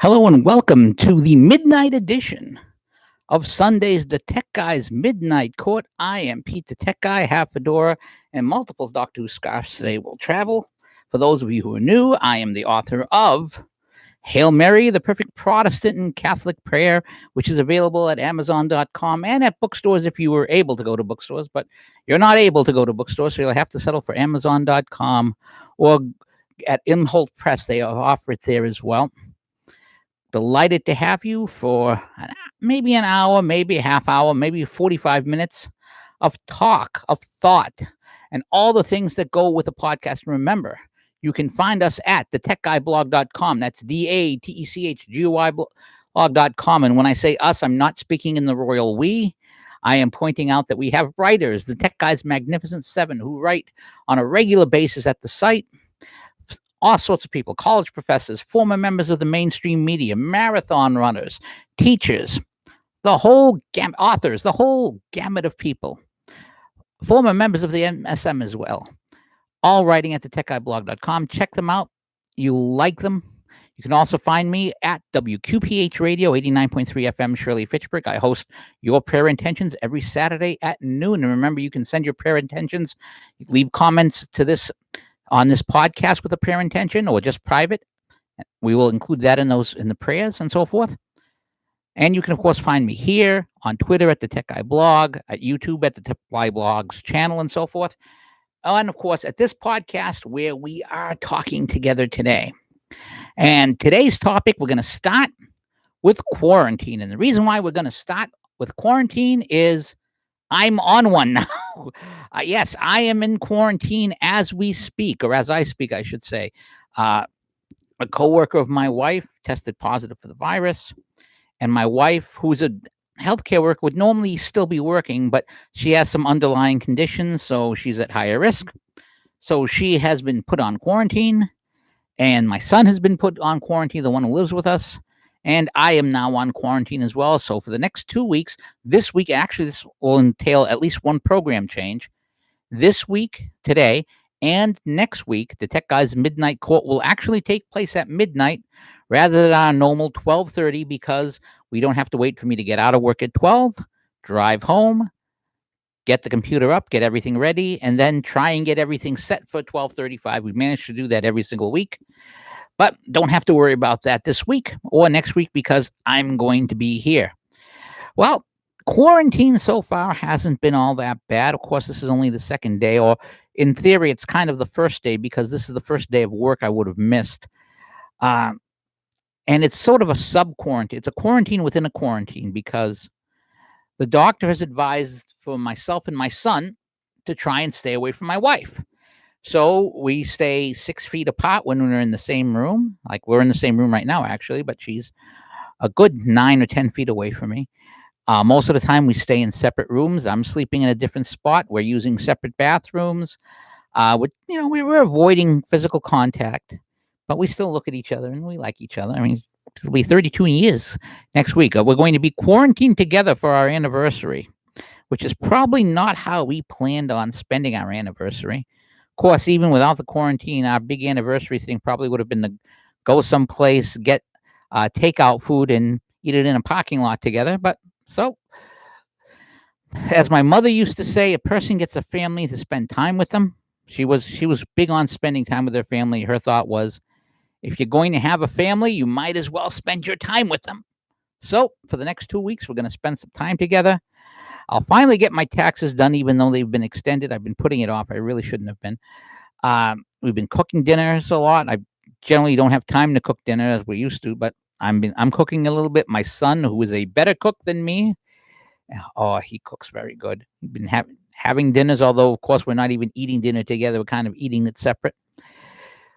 Hello and welcome to the midnight edition of Sunday's The Tech Guy's Midnight Court. I am Pete the Tech Guy, half fedora, and multiple Doctor Who scarves today will travel. For those of you who are new, I am the author of Hail Mary, the Perfect Protestant and Catholic Prayer, which is available at Amazon.com and at bookstores if you were able to go to bookstores, but you're not able to go to bookstores, so you'll have to settle for Amazon.com or at Imholt Press. They offer it there as well. Delighted to have you for maybe an hour, maybe a half hour, maybe 45 minutes of talk, of thought, and all the things that go with a podcast. Remember, you can find us at DaTechGuyblog.com. That's DaTechGuy blog.com. And when I say us, I'm not speaking in the royal we. I am pointing out that we have writers, the Tech Guy's Magnificent Seven, who write on a regular basis at the site. All sorts of people, college professors, former members of the mainstream media, marathon runners, teachers, the whole gamut, authors, the whole gamut of people, former members of the MSM as well, all writing at thetechguyblog.com. Check them out. You'll like them. You can also find me at WQPH Radio, 89.3 FM, Shirley Fitchburg. I host Your Prayer Intentions every Saturday at noon. And remember, you can send your prayer intentions, leave comments to this on this podcast with a prayer intention or just private. We will include that in the prayers and so forth. And you can, of course, find me here on Twitter at the Tech Guy Blog, at YouTube at the Tech Guy Blogs channel and so forth. And, of course, at this podcast where we are talking together today. And today's topic, we're going to start with quarantine. And the reason why we're going to start with quarantine is I'm on one now. Yes, I am in quarantine as we speak, or as I speak, I should say. A coworker of my wife tested positive for the virus, and my wife, who's a healthcare worker, would normally still be working, but she has some underlying conditions, so she's at higher risk. So she has been put on quarantine, and my son has been put on quarantine, the one who lives with us. And I am now on quarantine as well. So for the next 2 weeks, this week, actually, this will entail at least one program change. This week, today, and next week, the Tech Guy's Midnight Court will actually take place at midnight rather than our normal 12:30, because we don't have to wait for me to get out of work at 12, drive home, get the computer up, get everything ready, and then try and get everything set for 12:35. We managed to do that every single week. But don't have to worry about that this week or next week because I'm going to be here. Well, quarantine so far hasn't been all that bad. Of course, this is only the second day, or in theory, it's kind of the first day because this is the first day of work I would have missed. And it's sort of a sub-quarantine. It's a quarantine within a quarantine because the doctor has advised for myself and my son to try and stay away from my wife. So we stay 6 feet apart when we're in the same room. Like we're in the same room right now, actually, but she's a good 9 or 10 feet away from me. Most of the time we stay in separate rooms. I'm sleeping in a different spot. We're using separate bathrooms. We're avoiding physical contact, but we still look at each other and we like each other. I mean, it'll be 32 years next week. We're going to be quarantined together for our anniversary, which is probably not how we planned on spending our anniversary. Of course, even without the quarantine, our big anniversary thing probably would have been to go someplace, get takeout food, and eat it in a parking lot together. But so, as my mother used to say, a person gets a family to spend time with them. She was big on spending time with her family. Her thought was, if you're going to have a family, you might as well spend your time with them. So for the next 2 weeks, we're going to spend some time together. I'll finally get my taxes done, even though they've been extended. I've been putting it off. I really shouldn't have been. We've been cooking dinners a lot. I generally don't have time to cook dinner as we used to, but I'm cooking a little bit. My son, who is a better cook than me, he cooks very good. We've been having dinners, although, of course, we're not even eating dinner together. We're kind of eating it separate.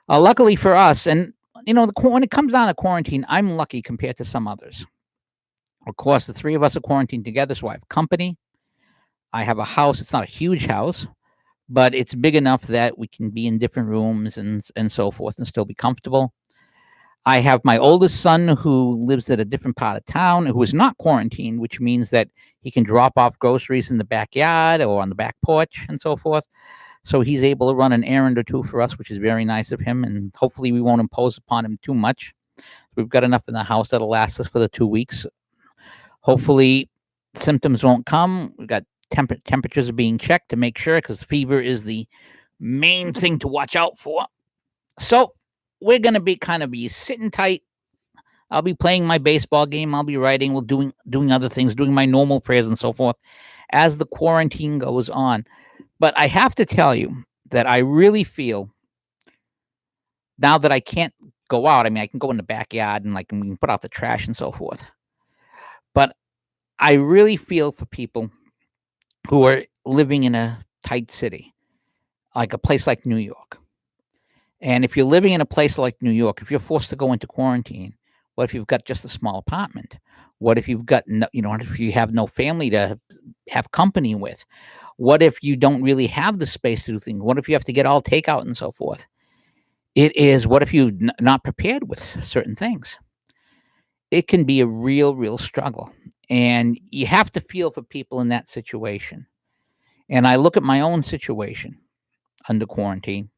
Luckily for us, and, when it comes down to quarantine, I'm lucky compared to some others. Of course, the three of us are quarantined together, so I have company. I have a house. It's not a huge house, but it's big enough that we can be in different rooms and so forth and still be comfortable. I have my oldest son who lives at a different part of town, who is not quarantined, which means that he can drop off groceries in the backyard or on the back porch and so forth. So he's able to run an errand or two for us, which is very nice of him. And hopefully we won't impose upon him too much. We've got enough in the house that'll last us for the 2 weeks. Hopefully, symptoms won't come. We've got temperatures are being checked to make sure, because fever is the main thing to watch out for. So we're gonna be sitting tight. I'll be playing my baseball game. I'll be writing. We'll doing other things, doing my normal prayers and so forth, as the quarantine goes on. But I have to tell you that I really feel, now that I can't go out. I mean, I can go in the backyard and we can put out the trash and so forth. But I really feel for people who are living in a tight city, like a place like New York. And if you're living in a place like New York, if you're forced to go into quarantine, what if you've got just a small apartment? What if you've got what if you have no family to have company with? What if you don't really have the space to do things? What if you have to get all takeout and so forth? What if you're not prepared with certain things? It can be a real, real struggle. And you have to feel for people in that situation. And I look at my own situation under quarantine,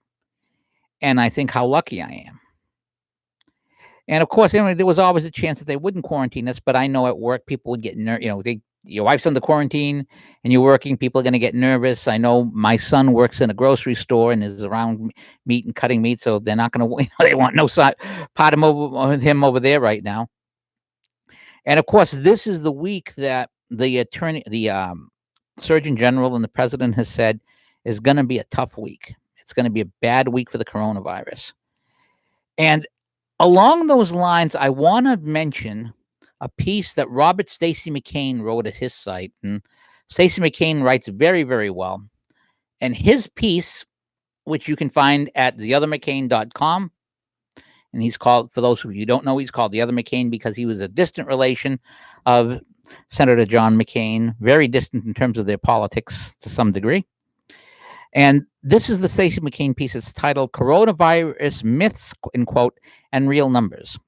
and I think how lucky I am. And of course, there was always a chance that they wouldn't quarantine us, but I know at work people would get nervous. Your wife's under quarantine and you're working, people are going to get nervous. I know my son works in a grocery store and is around meat and cutting meat, so they're not going to, they want no part of him over there right now. And of course, this is the week that the Surgeon General and the president has said is going to be a tough week. It's going to be a bad week for the coronavirus. And along those lines, I want to mention a piece that Robert Stacey McCain wrote at his site. And Stacey McCain writes very, very well. And his piece, which you can find at theothermccain.com, and he's called, for those of you who don't know, he's called The Other McCain because he was a distant relation of Senator John McCain, very distant in terms of their politics to some degree. And this is the Stacey McCain piece. It's titled Coronavirus Myths, in quote, and Real Numbers.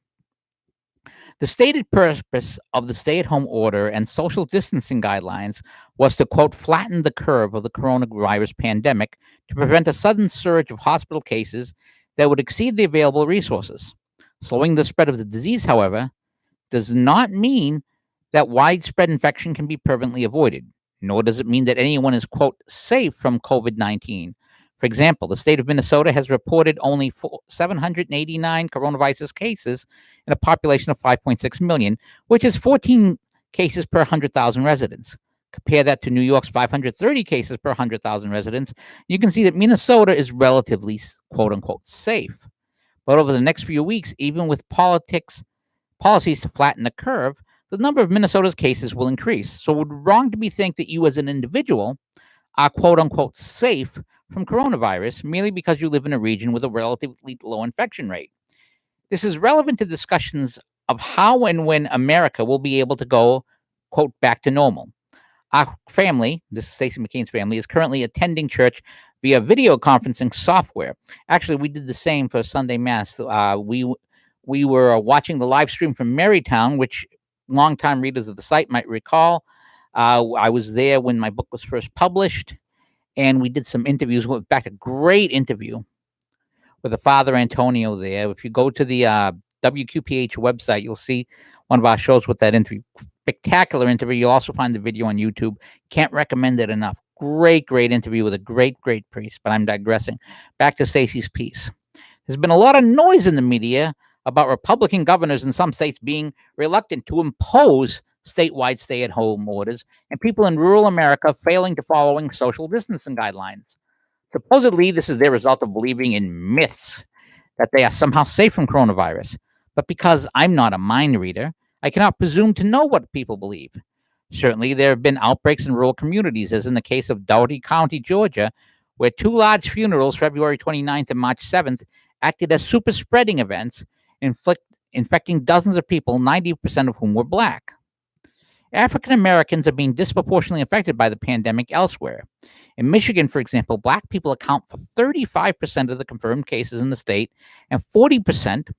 The stated purpose of the stay-at-home order and social distancing guidelines was to, quote, flatten the curve of the coronavirus pandemic to prevent a sudden surge of hospital cases that would exceed the available resources. Slowing the spread of the disease, however, does not mean that widespread infection can be permanently avoided, nor does it mean that anyone is, quote, safe from COVID-19. For example, the state of Minnesota has reported only 789 coronavirus cases in a population of 5.6 million, which is 14 cases per 100,000 residents. Compare that to New York's 530 cases per 100,000 residents. You can see that Minnesota is relatively, quote unquote, safe. But over the next few weeks, even with policies to flatten the curve, the number of Minnesota's cases will increase. So it would be wrong to think that you as an individual are, quote unquote, safe from coronavirus merely because you live in a region with a relatively low infection rate. This is relevant to discussions of how and when America will be able to go, quote, back to normal. Our family, this is Stacey McCain's family, is currently attending church via video conferencing software. Actually, we did the same for Sunday Mass. We were watching the live stream from Marytown, which longtime readers of the site might recall. I was there when my book was first published, and we did some interviews. Went back, a great interview with the Father Antonio there. If you go to the WQPH website, you'll see one of our shows with that interview. Spectacular interview. You'll also find the video on YouTube. Can't recommend it enough. Great, great interview with a great, great priest. But I'm digressing. Back to Stacey's piece. There's been a lot of noise in the media about Republican governors in some states being reluctant to impose statewide stay-at-home orders and people in rural America failing to following social distancing guidelines. Supposedly, this is their result of believing in myths that they are somehow safe from coronavirus. But because I'm not a mind reader, I cannot presume to know what people believe. Certainly, there have been outbreaks in rural communities, as in the case of Dougherty County, Georgia, where two large funerals, February 29th and March 7th, acted as super spreading events, infecting dozens of people, 90% of whom were Black. African Americans are being disproportionately affected by the pandemic elsewhere. In Michigan, for example, Black people account for 35% of the confirmed cases in the state and 40%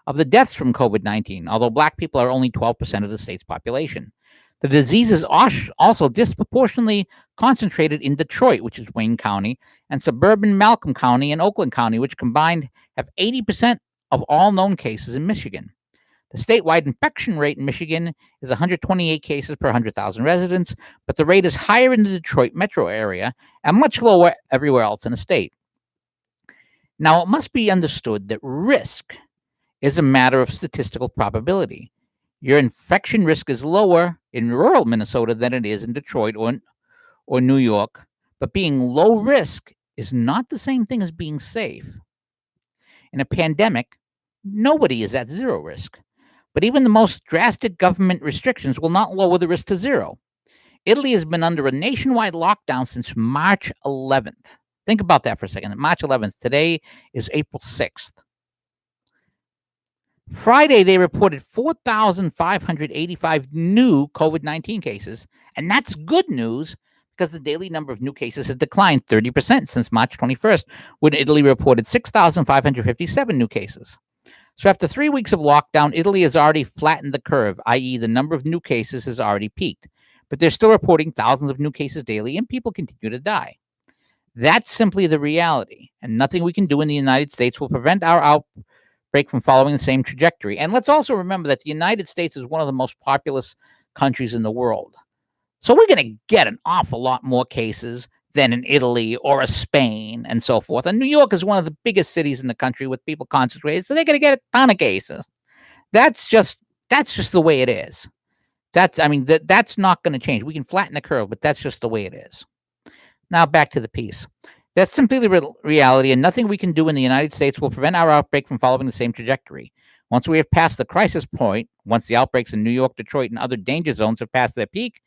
of the deaths from COVID-19, although Black people are only 12% of the state's population. The disease is also disproportionately concentrated in Detroit, which is Wayne County, and suburban Malcolm County and Oakland County, which combined have 80% of all known cases in Michigan. The statewide infection rate in Michigan is 128 cases per 100,000 residents, but the rate is higher in the Detroit metro area and much lower everywhere else in the state. Now, it must be understood that risk is a matter of statistical probability. Your infection risk is lower in rural Minnesota than it is in Detroit or New York, but being low risk is not the same thing as being safe. In a pandemic, nobody is at zero risk, but even the most drastic government restrictions will not lower the risk to zero. Italy has been under a nationwide lockdown since March 11th. Think about that for a second. March 11th. Today is April 6th. Friday, they reported 4,585 new COVID-19 cases, and that's good news because the daily number of new cases has declined 30% since March 21st, when Italy reported 6,557 new cases. So after 3 weeks of lockdown, Italy has already flattened the curve, i.e., the number of new cases has already peaked. But they're still reporting thousands of new cases daily, and people continue to die. That's simply the reality, and nothing we can do in the United States will prevent our outbreak from following the same trajectory. And let's also remember that the United States is one of the most populous countries in the world. So we're going to get an awful lot more cases than in Italy or Spain and so forth. And New York is one of the biggest cities in the country with people concentrated, so they're going to get a ton of cases. That's just the way it is. That's not going to change. We can flatten the curve, but that's just the way it is. Now back to the piece. That's simply the reality, and nothing we can do in the United States will prevent our outbreak from following the same trajectory. Once we have passed the crisis point, once the outbreaks in New York, Detroit, and other danger zones have passed their peak,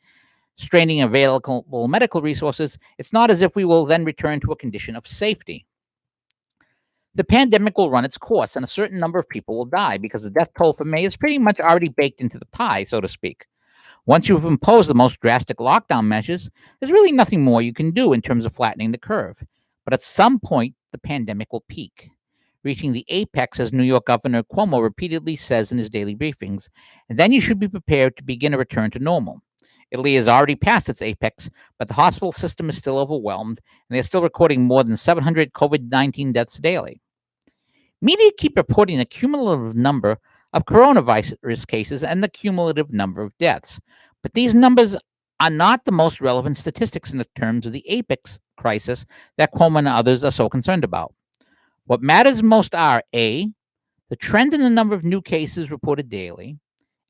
straining available medical resources, it's not as if we will then return to a condition of safety. The pandemic will run its course, and a certain number of people will die because the death toll for May is pretty much already baked into the pie, so to speak. Once you've imposed the most drastic lockdown measures, there's really nothing more you can do in terms of flattening the curve. But at some point, the pandemic will peak, reaching the apex, as New York Governor Cuomo repeatedly says in his daily briefings, and then you should be prepared to begin a return to normal. Italy has already passed its apex, but the hospital system is still overwhelmed, and they're still recording more than 700 COVID-19 deaths daily. Media keep reporting the cumulative number of coronavirus cases and the cumulative number of deaths, but these numbers are not the most relevant statistics in terms of the apex crisis that Cuomo and others are so concerned about. What matters most are A, the trend in the number of new cases reported daily,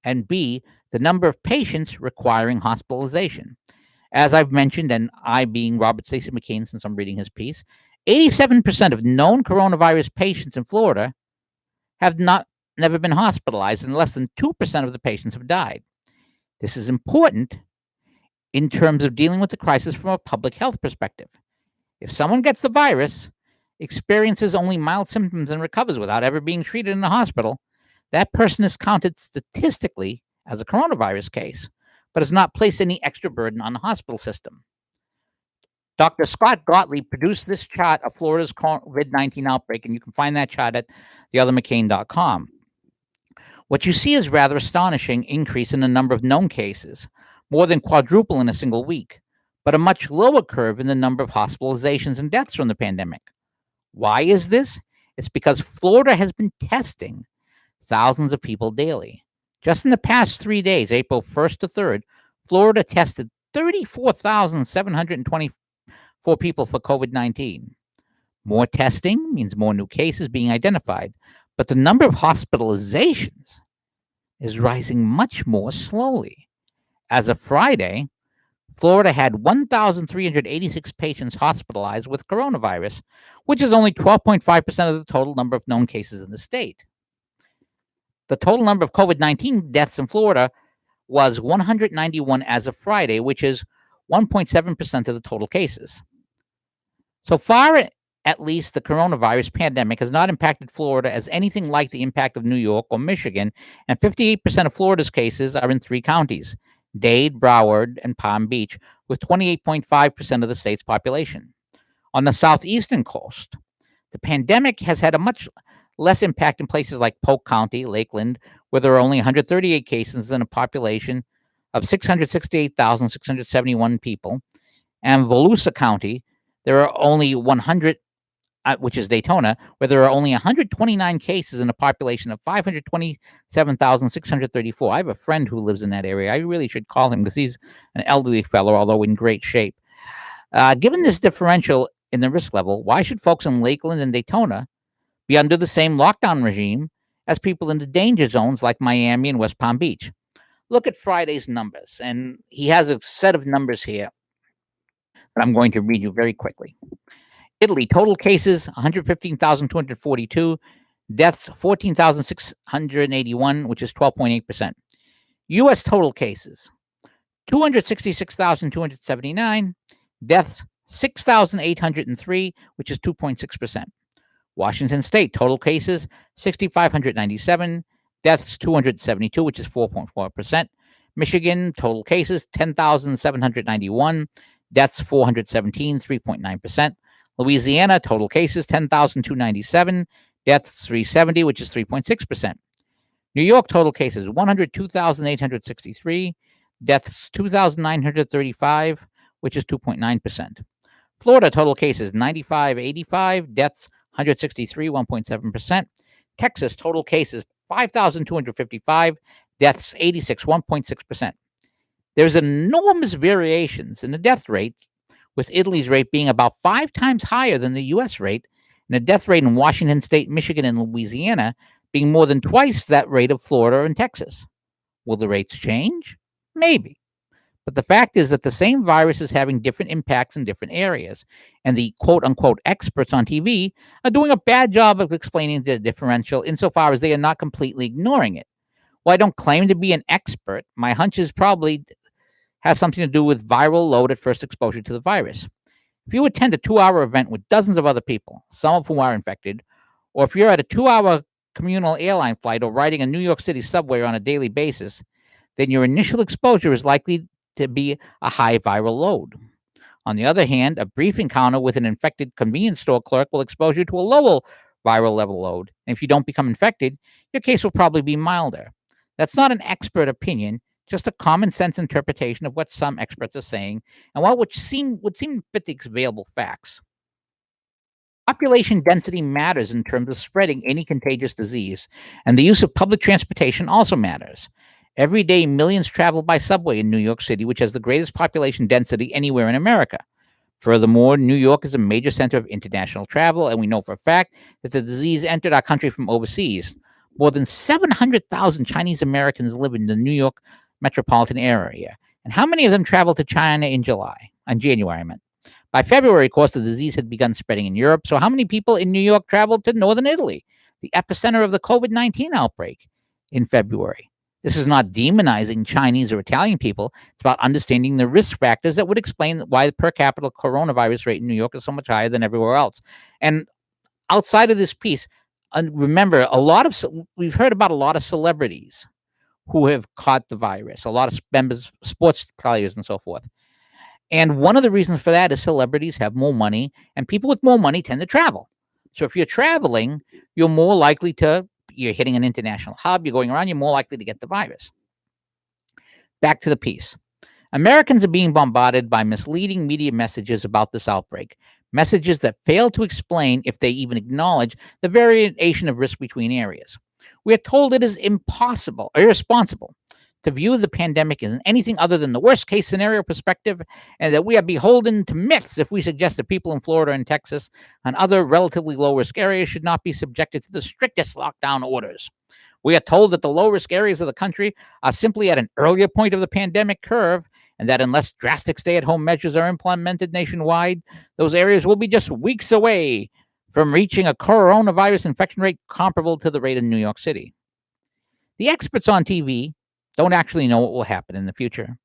and B, the number of patients requiring hospitalization. As I've mentioned, and I being Robert Stacey McCain since I'm reading his piece, 87% of known coronavirus patients in Florida have never been hospitalized, and less than 2% of the patients have died. This is important in terms of dealing with the crisis from a public health perspective. If someone gets the virus, experiences only mild symptoms, and recovers without ever being treated in the hospital, that person is counted statistically as a coronavirus case, but has not placed any extra burden on the hospital system. Dr. Scott Gottlieb produced this chart of Florida's COVID-19 outbreak, and you can find that chart at theothermccain.com. What you see is rather astonishing increase in the number of known cases, more than quadruple in a single week, but a much lower curve in the number of hospitalizations and deaths from the pandemic. Why is this? It's because Florida has been testing thousands of people daily. Just in the past 3 days, April 1st to 3rd, Florida tested 34,724 people for COVID-19. More testing means more new cases being identified, but the number of hospitalizations is rising much more slowly. As of Friday, Florida had 1,386 patients hospitalized with coronavirus, which is only 12.5% of the total number of known cases in the state. The total number of COVID-19 deaths in Florida was 191 as of Friday, which is 1.7% of the total cases. So far, at least, the coronavirus pandemic has not impacted Florida as anything like the impact of New York or Michigan, and 58% of Florida's cases are in 3 counties, Dade, Broward, and Palm Beach, with 28.5% of the state's population. On the southeastern coast, the pandemic has had a much less impact in places like Polk County, Lakeland, where there are only 138 cases and a population of 668,671 people, and Volusia County, there are only 100 which is Daytona, where there are only 129 cases in a population of 527,634. I have a friend who lives in that area. I really should call him because he's an elderly fellow, although in great shape. Given this differential in the risk level, why should folks in Lakeland and Daytona be under the same lockdown regime as people in the danger zones like Miami and West Palm Beach? Look at Friday's numbers, and he has a set of numbers here that I'm going to read you very quickly. Italy, total cases 115,242, deaths 14,681, which is 12.8%. US total cases 266,279, deaths 6,803, which is 2.6%. Washington State, total cases 6,597, deaths 272, which is 4.4%. Michigan, total cases 10,791, deaths 417, 3.9%. Louisiana, total cases 10,297, deaths 370, which is 3.6%. New York, total cases 102,863, deaths 2,935, which is 2.9%. Florida, total cases 9,585, deaths 163, 1.7%. Texas, total cases 5,255, deaths 86, 1.6%. There's enormous variations in the death rate, with Italy's rate being about 5 times higher than the U.S. rate, and the death rate in Washington State, Michigan, and Louisiana being more than twice that rate of Florida and Texas. Will the rates change? Maybe. But the fact is that the same virus is having different impacts in different areas, and the quote unquote experts on TV are doing a bad job of explaining the differential insofar as they are not completely ignoring it. While I don't claim to be an expert, my hunch is probably has something to do with viral load at first exposure to the virus. If you attend a 2-hour event with dozens of other people, some of whom are infected, or if you're at a 2-hour communal airline flight or riding a New York City subway on a daily basis, then your initial exposure is likely to be a high viral load. On the other hand, a brief encounter with an infected convenience store clerk will expose you to a lower viral level load. And if you don't become infected, your case will probably be milder. That's not an expert opinion, just a common sense interpretation of what some experts are saying and what would seem to fit the available facts. Population density matters in terms of spreading any contagious disease, and the use of public transportation also matters. Every day, millions travel by subway in New York City, which has the greatest population density anywhere in America. Furthermore, New York is a major center of international travel, and we know for a fact that the disease entered our country from overseas. More than 700,000 Chinese Americans live in the New York metropolitan area. And how many of them traveled to China in January, I meant. By February, of course, the disease had begun spreading in Europe. So how many people in New York traveled to northern Italy, the epicenter of the COVID-19 outbreak, in February? This is not demonizing Chinese or Italian people. It's about understanding the risk factors that would explain why the per capita coronavirus rate in New York is so much higher than everywhere else. And outside of this piece, remember, we've heard about a lot of celebrities who have caught the virus, a lot of members, sports players, and so forth. And one of the reasons for that is celebrities have more money, and people with more money tend to travel. So if you're traveling, you're more likely you're hitting an international hub, you're going around, you're more likely to get the virus. Back to the piece. Americans are being bombarded by misleading media messages about this outbreak, messages that fail to explain, if they even acknowledge, the variation of risk between areas. We are told it is irresponsible to view the pandemic as anything other than the worst case scenario perspective, and that we are beholden to myths if we suggest that people in Florida and Texas and other relatively low risk areas should not be subjected to the strictest lockdown orders. We are told that the low risk areas of the country are simply at an earlier point of the pandemic curve, and that unless drastic stay at home measures are implemented nationwide, those areas will be just weeks away from reaching a coronavirus infection rate comparable to the rate in New York City. The experts on TV don't actually know what will happen in the future,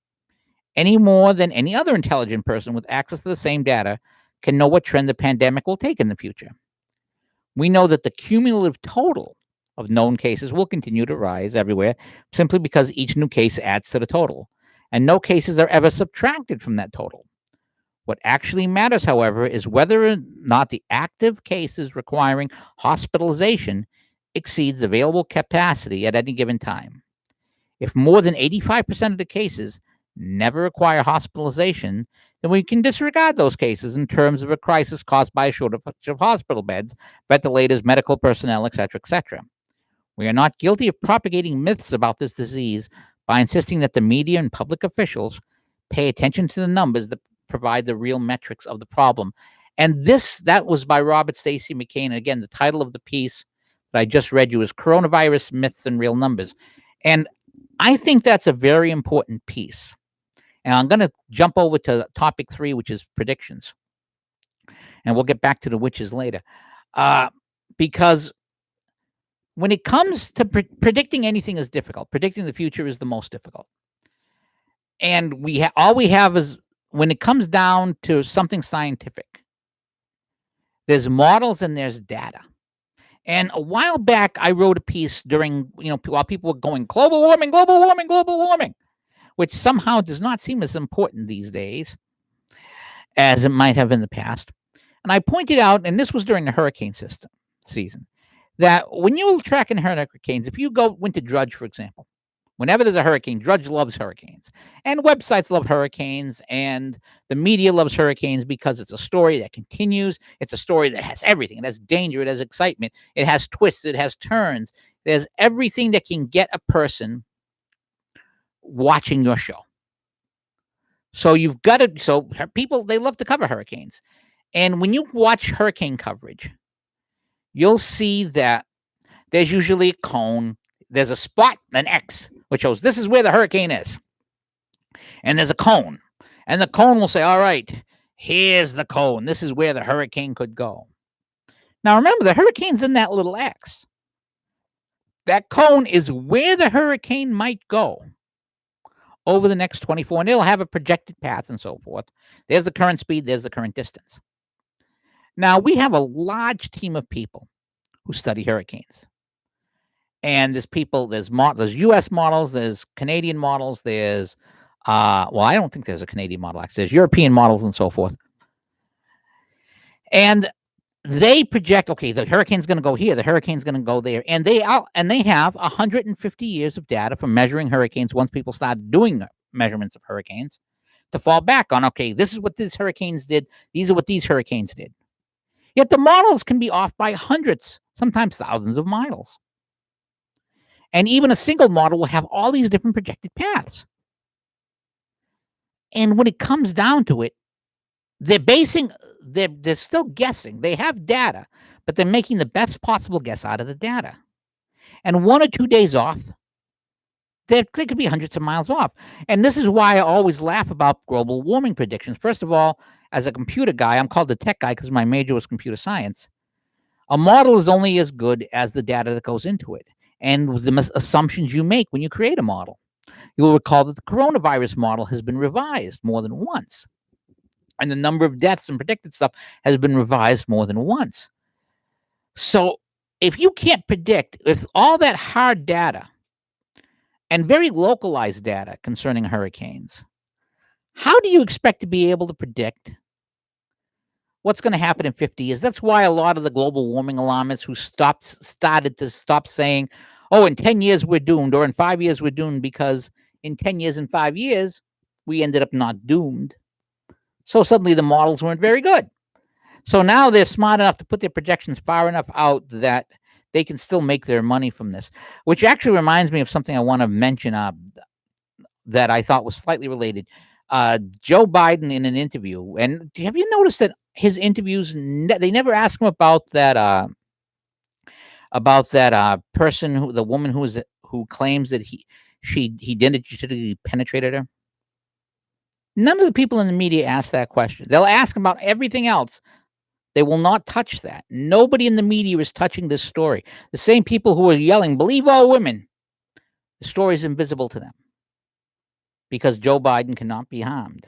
any more than any other intelligent person with access to the same data can know what trend the pandemic will take in the future. We know that the cumulative total of known cases will continue to rise everywhere simply because each new case adds to the total, and no cases are ever subtracted from that total. What actually matters, however, is whether or not the active cases requiring hospitalization exceeds available capacity at any given time. If more than 85% of the cases never require hospitalization, then we can disregard those cases in terms of a crisis caused by a shortage of hospital beds, ventilators, medical personnel, etc., etc. We are not guilty of propagating myths about this disease by insisting that the media and public officials pay attention to the numbers that provide the real metrics of the problem. And that was by Robert Stacy McCain. And again, the title of the piece that I just read you is Coronavirus Myths and Real Numbers. And I think that's a very important piece. And I'm going to jump over to topic 3, which is predictions. And we'll get back to the witches later. Because when it comes to predicting anything is difficult. Predicting the future is the most difficult. And all we have is, when it comes down to something scientific, there's models and there's data. And a while back, I wrote a piece during, while people were going global warming, global warming, global warming, which somehow does not seem as important these days as it might have in the past. And I pointed out, and this was during the hurricane season, that when you're tracking hurricanes, if you went to Drudge, for example, whenever there's a hurricane, Drudge loves hurricanes. And websites love hurricanes, and the media loves hurricanes because it's a story that continues. It's a story that has everything. It has danger. It has excitement. It has twists. It has turns. There's everything that can get a person watching your show. So you've got to, so people, they love to cover hurricanes. And when you watch hurricane coverage, you'll see that there's usually a cone. There's a spot, an X, which shows this is where the hurricane is. And there's a cone. And the cone will say, all right, here's the cone. This is where the hurricane could go. Now, remember, the hurricane's in that little X. That cone is where the hurricane might go over the next 24, and it'll have a projected path and so forth. There's the current speed. There's the current distance. Now, we have a large team of people who study hurricanes. And there's U.S. models, there's Canadian models, there's, I don't think there's a Canadian model, actually. There's European models and so forth. And they project, okay, the hurricane's going to go here, the hurricane's going to go there. And they have 150 years of data from measuring hurricanes once people started doing measurements of hurricanes to fall back on, okay, this is what these hurricanes did. These are what these hurricanes did. Yet the models can be off by hundreds, sometimes thousands of miles. And even a single model will have all these different projected paths. And when it comes down to it, they're still guessing. They have data, but they're making the best possible guess out of the data. And 1 or 2 days off, they could be hundreds of miles off. And this is why I always laugh about global warming predictions. First of all, as a computer guy, I'm called the tech guy because my major was computer science. A model is only as good as the data that goes into it and the assumptions you make when you create a model. You'll recall that the coronavirus model has been revised more than once. And the number of deaths and predicted stuff has been revised more than once. So if you can't predict, if all that hard data and very localized data concerning hurricanes, how do you expect to be able to predict what's going to happen in 50 years? That's why a lot of the global warming alarmists who started to stop saying, oh, in 10 years we're doomed, or in 5 years we're doomed, because in 10 years and 5 years, we ended up not doomed. So suddenly the models weren't very good. So now they're smart enough to put their projections far enough out that they can still make their money from this, which actually reminds me of something I want to mention that I thought was slightly related. Joe Biden in an interview, and have you noticed that his interviews, they never ask him about that person, the woman who claims that he digitally penetrated her? None of the people in the media ask that question. They'll ask him about everything else. They will not touch that. Nobody in the media is touching this story. The same people who are yelling, believe all women, the story is invisible to them because Joe Biden cannot be harmed.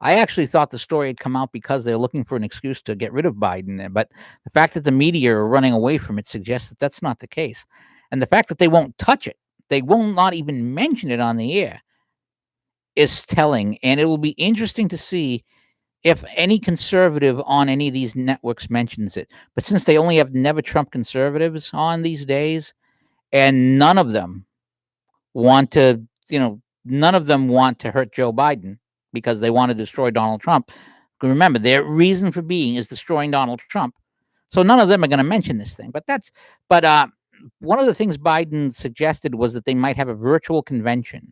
I actually thought the story had come out because they're looking for an excuse to get rid of Biden. But the fact that the media are running away from it suggests that that's not the case. And the fact that they won't touch it, they will not even mention it on the air, is telling. And it will be interesting to see if any conservative on any of these networks mentions it. But since they only have never Trump conservatives on these days, and none of them want to, none of them want to hurt Joe Biden because they want to destroy Donald Trump. Remember, their reason for being is destroying Donald Trump. So none of them are going to mention this thing. But one of the things Biden suggested was that they might have a virtual convention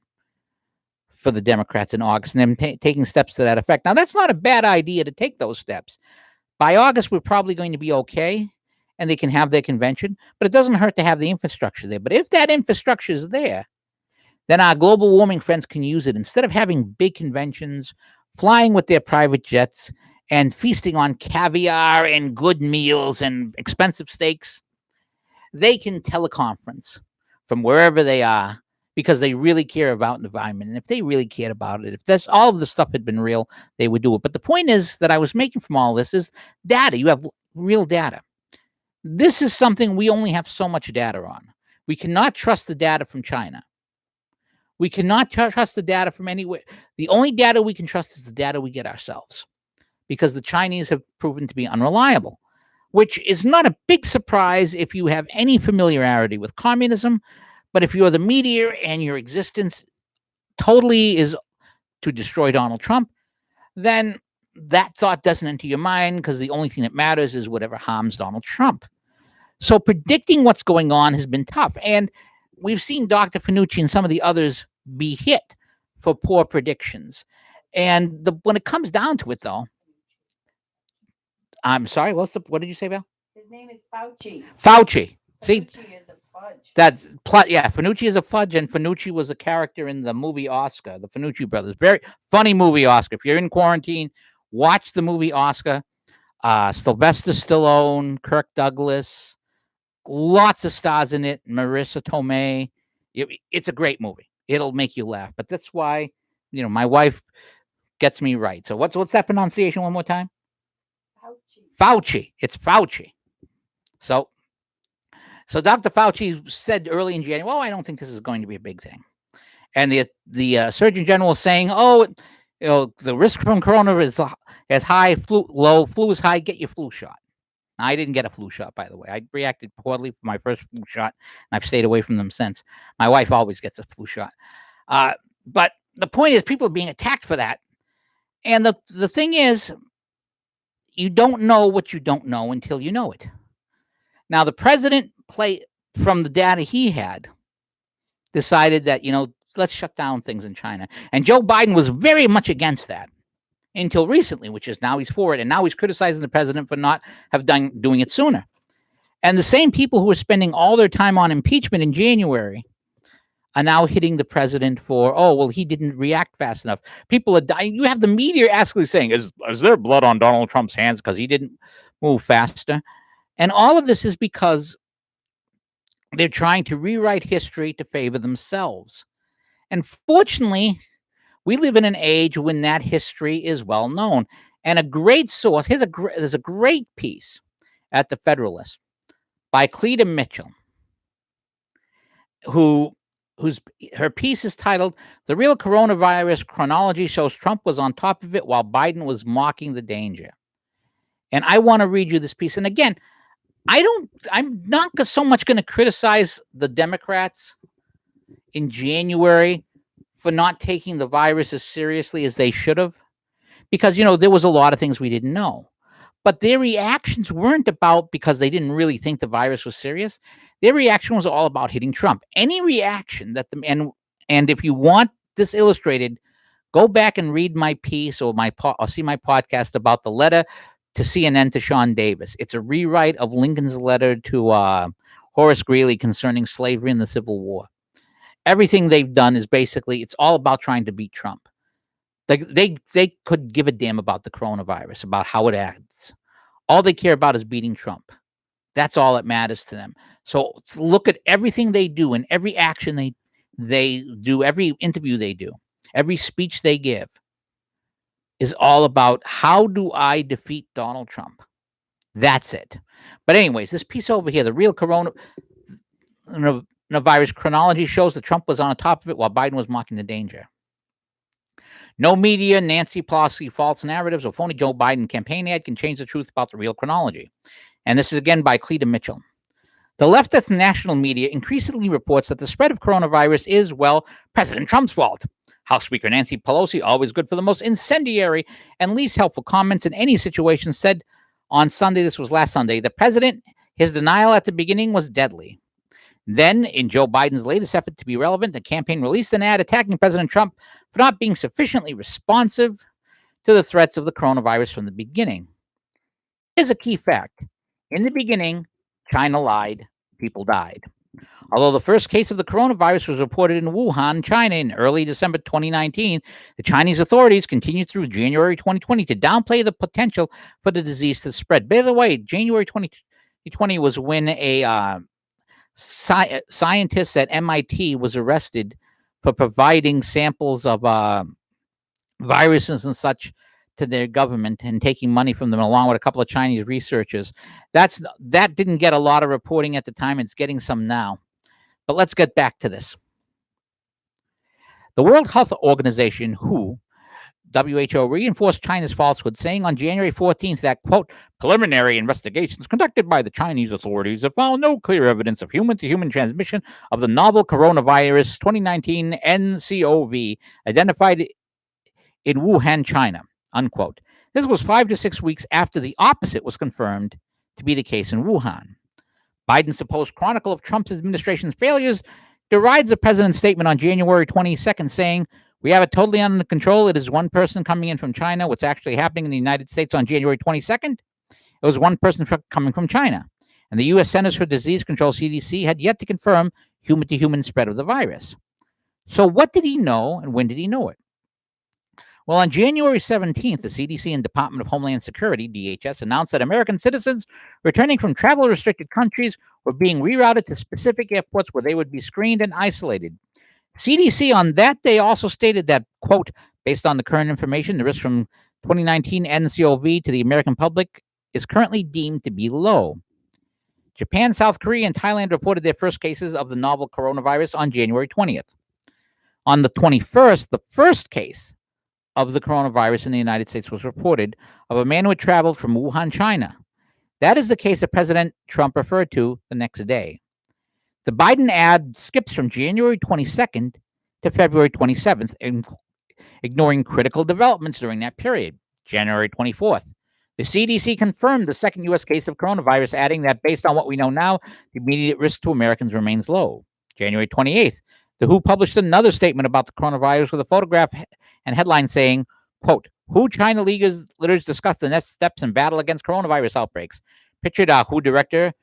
for the Democrats in August, and them taking steps to that effect. Now, that's not a bad idea to take those steps. By August, we're probably going to be okay, and they can have their convention, but it doesn't hurt to have the infrastructure there. But if that infrastructure is there, then our global warming friends can use it. Instead of having big conventions, flying with their private jets, and feasting on caviar and good meals and expensive steaks, they can teleconference from wherever they are because they really care about the environment. And if they really cared about it, if that's all of the stuff had been real, they would do it. But the point is that I was making from all this is data. You have real data. This is something we only have so much data on. We cannot trust the data from China. We cannot trust the data from anywhere. The only data we can trust is the data we get ourselves, because the Chinese have proven to be unreliable, which is not a big surprise if you have any familiarity with communism. But if you're the media and your existence totally is to destroy Donald Trump, then that thought doesn't enter your mind, because the only thing that matters is whatever harms Donald Trump. So predicting what's going on has been tough. And we've seen Dr. Fanucci and some of the others be hit for poor predictions. And when it comes down to it, though, I'm sorry, what did you say, Val? His name is Fauci. Fauci. See, Fanucci is a fudge. Fanucci is a fudge, and Fanucci was a character in the movie Oscar, the Fanucci brothers. Very funny movie, Oscar. If you're in quarantine, watch the movie Oscar. Sylvester Stallone, Kirk Douglas, lots of stars in it. Marissa Tomei. It's a great movie. It'll make you laugh. But that's why, my wife gets me right. So what's that pronunciation one more time? Fauci. It's Fauci. So Dr. Fauci said early in January, well, I don't think this is going to be a big thing. And the Surgeon General was saying, the risk from coronavirus is high, low, flu is high, get your flu shot. Now, I didn't get a flu shot, by the way. I reacted poorly for my first flu shot, and I've stayed away from them since. My wife always gets a flu shot. But the point is, people are being attacked for that. And the thing is, you don't know what you don't know until you know it. Now, the president, from the data he had, decided that, let's shut down things in China. And Joe Biden was very much against that until recently, which is now he's for it. And now he's criticizing the president for not doing it sooner. And the same people who were spending all their time on impeachment in January are now hitting the president for, he didn't react fast enough. People are dying. You have the media actually saying, is there blood on Donald Trump's hands because he didn't move faster? And all of this is because they're trying to rewrite history to favor themselves. And fortunately, we live in an age when that history is well known. And a great source, there's a great piece at the Federalist by Cleta Mitchell, her piece is titled, "The Real Coronavirus Chronology Shows Trump Was on Top of It While Biden Was Mocking the Danger." And I want to read you this piece. And again, I'm not so much going to criticize the Democrats in January for not taking the virus as seriously as they should have, because, there was a lot of things we didn't know. But their reactions weren't about because they didn't really think the virus was serious. Their reaction was all about hitting Trump. Any reaction and if you want this illustrated, go back and read my piece or see my podcast about the letter to CNN to Sean Davis. It's a rewrite of Lincoln's letter to Horace Greeley concerning slavery and the Civil War. Everything they've done is basically, it's all about trying to beat Trump. They could give a damn about the coronavirus, about how it acts. All they care about is beating Trump. That's all that matters to them. So look at everything they do and every action they do, every interview they do, every speech they give is all about, how do I defeat Donald Trump? That's it. But anyways, this piece over here, the real coronavirus chronology shows that Trump was on top of it while Biden was mocking the danger. No media, Nancy Pelosi false narratives, or phony Joe Biden campaign ad can change the truth about the real chronology. And this is again by Cleta Mitchell. The leftist national media increasingly reports that the spread of coronavirus is, President Trump's fault. House Speaker Nancy Pelosi, always good for the most incendiary and least helpful comments in any situation, said on Sunday, this was last Sunday, the president, his denial at the beginning was deadly. Then, in Joe Biden's latest effort to be relevant, the campaign released an ad attacking President Trump for not being sufficiently responsive to the threats of the coronavirus from the beginning. Here's a key fact. In the beginning, China lied, people died. Although the first case of the coronavirus was reported in Wuhan, China in early December 2019, the Chinese authorities continued through January 2020 to downplay the potential for the disease to spread. By the way, January 2020 was when a scientist at MIT was arrested for providing samples of viruses and such to their government and taking money from them along with a couple of Chinese researchers. That didn't get a lot of reporting at the time. It's getting some now. But let's get back to this. The World Health Organization, WHO, reinforced China's falsehood, saying on January 14th that, quote, preliminary investigations conducted by the Chinese authorities have found no clear evidence of human-to-human transmission of the novel coronavirus 2019 nCoV identified in Wuhan, China, unquote. This was 5 to 6 weeks after the opposite was confirmed to be the case in Wuhan. Biden's supposed chronicle of Trump's administration's failures derides the president's statement on January 22nd, saying, we have it totally under control. It is one person coming in from China. What's actually happening in the United States on January 22nd? It was one person coming from China. And the U.S. Centers for Disease Control, CDC, had yet to confirm human-to-human spread of the virus. So what did he know, and when did he know it? Well, on January 17th, the CDC and Department of Homeland Security, DHS, announced that American citizens returning from travel-restricted countries were being rerouted to specific airports where they would be screened and isolated. CDC on that day also stated that, quote, based on the current information, the risk from 2019 nCoV to the American public is currently deemed to be low. Japan, South Korea, and Thailand reported their first cases of the novel coronavirus on January 20th. On the 21st, the first case of the coronavirus in the United States was reported of a man who had traveled from Wuhan, China. That is the case that President Trump referred to the next day. The Biden ad skips from January 22nd to February 27th, ignoring critical developments during that period. January 24th, the CDC confirmed the second U.S. case of coronavirus, adding that based on what we know now, the immediate risk to Americans remains low. January 28th, the WHO published another statement about the coronavirus with a photograph and headline saying, quote, WHO China leaders discussed the next steps in battle against coronavirus outbreaks. Pictured WHO Director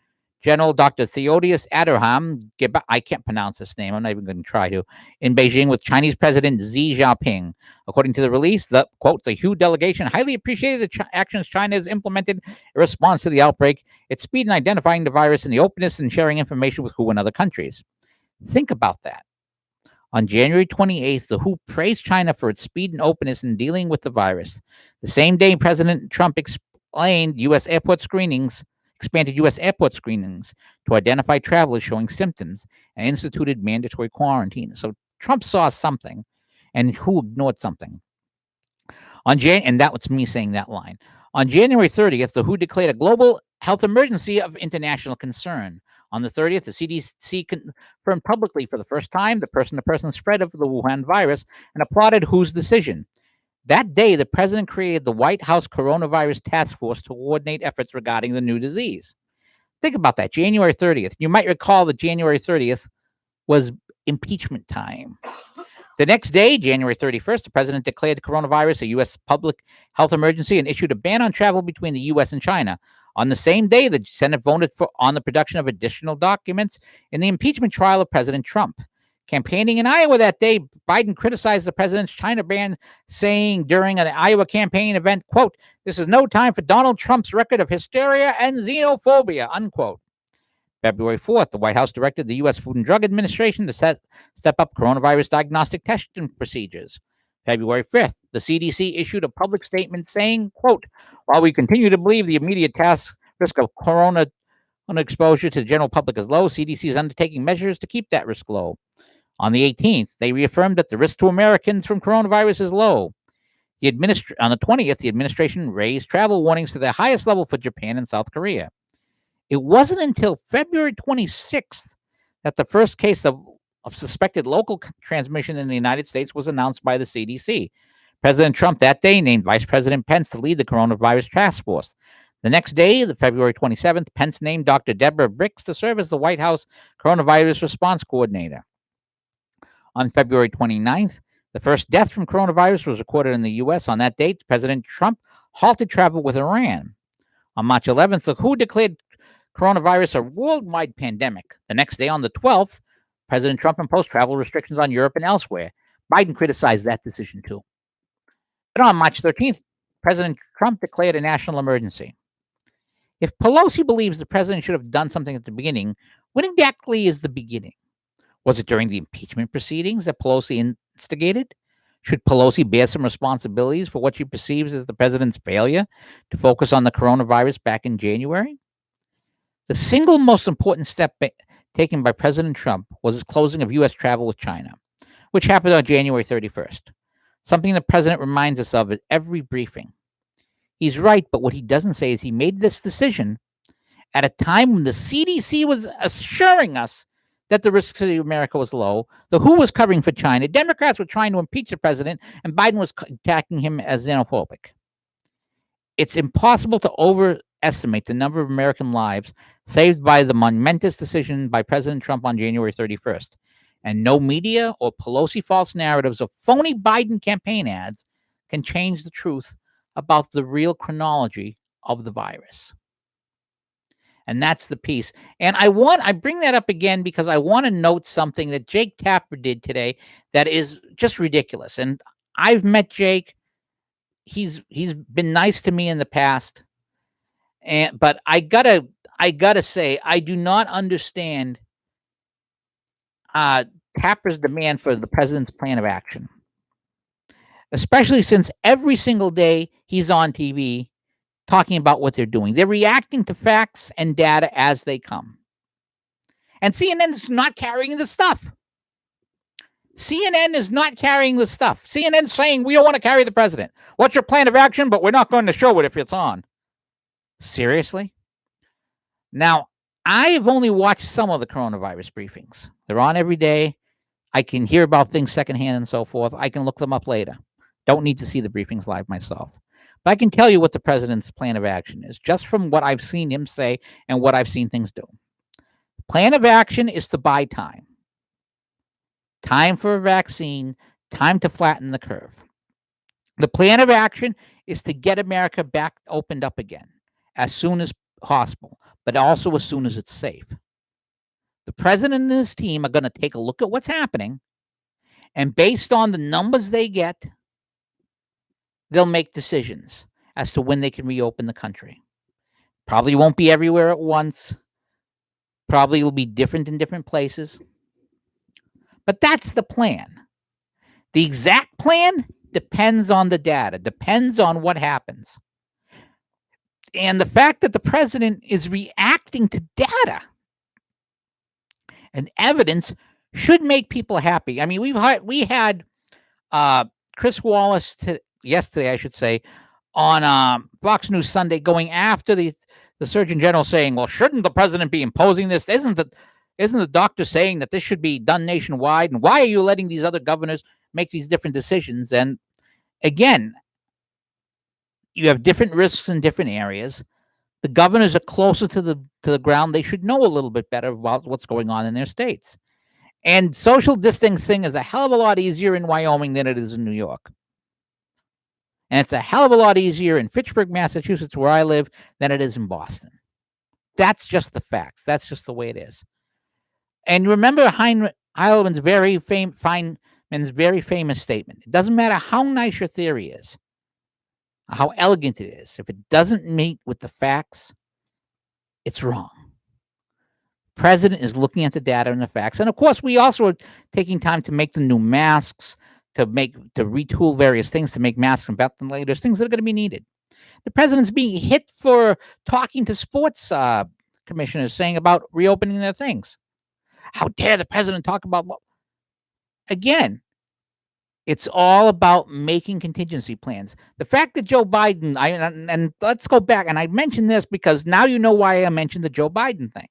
General Dr. Theodorus Adhanom, I can't pronounce this name, I'm not even going to try to, in Beijing with Chinese President Xi Jinping. According to the release, the, quote, the WHO delegation highly appreciated the actions China has implemented in response to the outbreak, its speed in identifying the virus, and the openness in sharing information with WHO and other countries. Think about that. On January 28th, the WHO praised China for its speed and openness in dealing with the virus. The same day, President Trump expanded U.S. airport screenings to identify travelers showing symptoms and instituted mandatory quarantine. So Trump saw something, and WHO ignored something. And that was me saying that line. On January 30th, the WHO declared a global health emergency of international concern. On the 30th, the CDC confirmed publicly for the first time the person-to-person spread of the Wuhan virus and applauded WHO's decision. That day, the president created the White House Coronavirus Task Force to coordinate efforts regarding the new disease. Think about that, January 30th. You might recall that January 30th was impeachment time. The next day, January 31st, the president declared the coronavirus a U.S. public health emergency and issued a ban on travel between the U.S. and China. On the same day, the Senate voted on the production of additional documents in the impeachment trial of President Trump. Campaigning in Iowa that day, Biden criticized the president's China ban, saying during an Iowa campaign event, quote, this is no time for Donald Trump's record of hysteria and xenophobia, unquote. February 4th, the White House directed the U.S. Food and Drug Administration to step up coronavirus diagnostic testing procedures. February 5th, the CDC issued a public statement saying, quote, while we continue to believe the immediate risk of corona exposure to the general public is low, CDC is undertaking measures to keep that risk low. On the 18th, they reaffirmed that the risk to Americans from coronavirus is low. On the 20th, the administration raised travel warnings to the highest level for Japan and South Korea. It wasn't until February 26th that the first case of of suspected local transmission in the United States was announced by the CDC. President Trump that day named Vice President Pence to lead the coronavirus task force. The next day, the February 27th, Pence named Dr. Deborah Birx to serve as the White House coronavirus response coordinator. On February 29th, the first death from coronavirus was recorded in the U.S. On that date, President Trump halted travel with Iran. On March 11th, the WHO declared coronavirus a worldwide pandemic. The next day, on the 12th, President Trump imposed travel restrictions on Europe and elsewhere. Biden criticized that decision too. But on March 13th, President Trump declared a national emergency. If Pelosi believes the president should have done something at the beginning, when exactly is the beginning? Was it during the impeachment proceedings that Pelosi instigated? Should Pelosi bear some responsibilities for what she perceives as the president's failure to focus on the coronavirus back in January? The single most important step taken by President Trump was his closing of U.S. travel with China, which happened on January 31st, something the president reminds us of at every briefing. He's right, but what he doesn't say is he made this decision at a time when the CDC was assuring us that the risk to America was low. The WHO was covering for China. Democrats were trying to impeach the president, and Biden was attacking him as xenophobic. It's impossible to overestimate the number of American lives saved by the momentous decision by President Trump on January 31st. And no media or Pelosi false narratives or phony Biden campaign ads can change the truth about the real chronology of the virus. And that's the piece. And I bring that up again because I want to note something that Jake Tapper did today that is just ridiculous. And I've met Jake. He's been nice to me in the past. But I gotta say, I do not understand Tapper's demand for the president's plan of action. Especially since every single day he's on TV talking about what they're doing. They're reacting to facts and data as they come. And CNN is not carrying the stuff. CNN is not carrying the stuff. CNN's saying, we don't want to carry the president. What's your plan of action? But we're not going to show it if it's on. Seriously? Now, I have only watched some of the coronavirus briefings. They're on every day. I can hear about things secondhand and so forth. I can look them up later. Don't need to see the briefings live myself. But I can tell you what the president's plan of action is, just from what I've seen him say and what I've seen things do. Plan of action is to buy time. Time for a vaccine, time to flatten the curve. The plan of action is to get America back opened up again as soon as possible, but also as soon as it's safe. The president and his team are going to take a look at what's happening, and based on the numbers they get, they'll make decisions as to when they can reopen the country. Probably won't be everywhere at once. Probably will be different in different places. But that's the plan. The exact plan depends on the data, depends on what happens. And the fact that the president is reacting to data and evidence should make people happy. I mean, we had Chris Wallace yesterday, I should say, on Fox News Sunday, going after the Surgeon General, saying, "Well, shouldn't the president be imposing this? Isn't the doctor saying that this should be done nationwide? And why are you letting these other governors make these different decisions?" And again, you have different risks in different areas. The governors are closer to the ground. They should know a little bit better about what's going on in their states. And social distancing is a hell of a lot easier in Wyoming than it is in New York. And it's a hell of a lot easier in Fitchburg, Massachusetts, where I live, than it is in Boston. That's just the facts. That's just the way it is. And remember Heileman's very famous statement. It doesn't matter how nice your theory is, how elegant it is. If it doesn't meet with the facts, it's wrong. President is looking at the data and the facts. And of course, we also are taking time to make the new masks, to retool various things, to make masks and ventilators, things that are going to be needed. The president's being hit for talking to sports commissioners, saying about reopening their things. How dare the president talk about what? Again, it's all about making contingency plans. The fact that Joe Biden, and let's go back, and I mentioned this because now you know why I mentioned the Joe Biden thing.